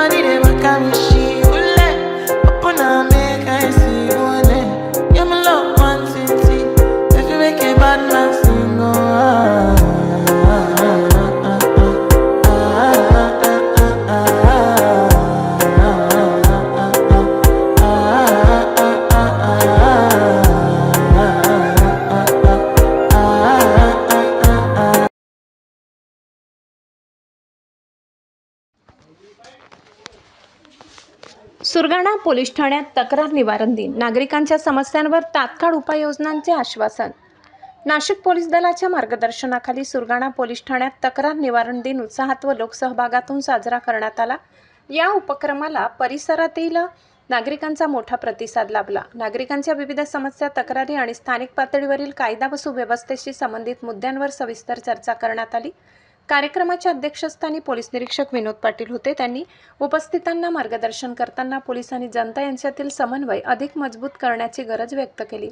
body they back at me, she will open up, make I see one. Yeah, my love one city. If you make a bad man sing, Surgana police ठाण्यात तक्रार निवारण दिन, नागरिकांच्या समस्यांवर तात्काळ उपाययोजनांचे आश्वासन. Nashik police दलाच्या मार्गदर्शनाखाली सुरगाणा पोलीस ठाण्यात तक्रार निवारण दिन उत्साहात व लोकसहभागातून साजरा करण्यात आला. या उपक्रमाला परिसरातील नागरिकांचा मोठा प्रतिसाद लाभला. नागरिकांच्या विविध समस्या, तक्रारी आणि स्थानिक पातळीवरील कायदा व सुव्यवस्थेशी संबंधित मुद्द्यांवर सविस्तर चर्चा करण्यात आली. कार्यक्रमाच्या अध्यक्षस्थानी पोलीस निरीक्षक विनोद पाटील होते. त्यांनी उपस्थितांना मार्गदर्शन करताना पोलीस आणि जनता यांच्यातील समन्वय अधिक मजबूत करण्याची गरज व्यक्त केली.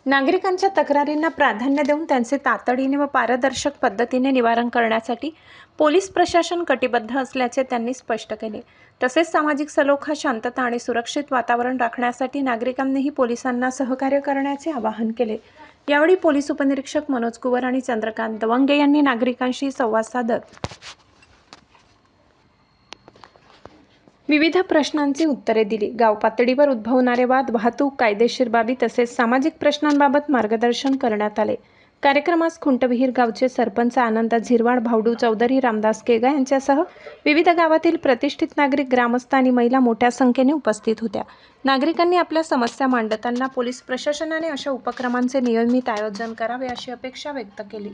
नागरिकांच्या तक्रारींना प्राधान्य देऊन त्यांचे तातडीने व पारदर्शक पद्धतीने निवारण करण्यासाठी पोलीस प्रशासन कटिबद्ध असल्याचे त्यांनी स्पष्ट केले. तसेच सामाजिक सलोखा, शांतता आणि सुरक्षित वातावरण राखण्यासाठी नागरिकांनीही पोलिसांना सहकार्य करण्याचे आवाहन केले. यावेळी पोलीस उपनिरीक्षक मनोज कुवर आणि चंद्रकांत दवंगे यांनी नागरिकांशी संवाद साधत विविध प्रश्नांची उत्तरे दिली. गाव पातळीवर उद्भवणारे वाद, वाहतूक, कायदेशीर बाबी तसेच सामाजिक प्रश्नांबाबत मार्गदर्शन करण्यात आले. कार्यक्रमास खुंटविहीर गावचे सरपंच आनंद झिरवाड, भावडू चौधरी, रामदास केगा यांच्यासह विविध गावातील प्रतिष्ठित नागरिक, ग्रामस्थ आणि महिला मोठ्या संख्येने उपस्थित होत्या. नागरिकांनी आपल्या समस्या मांडताना पोलीस प्रशासनाने अशा उपक्रमांचे नियमित आयोजन करावे अशी अपेक्षा व्यक्त केली.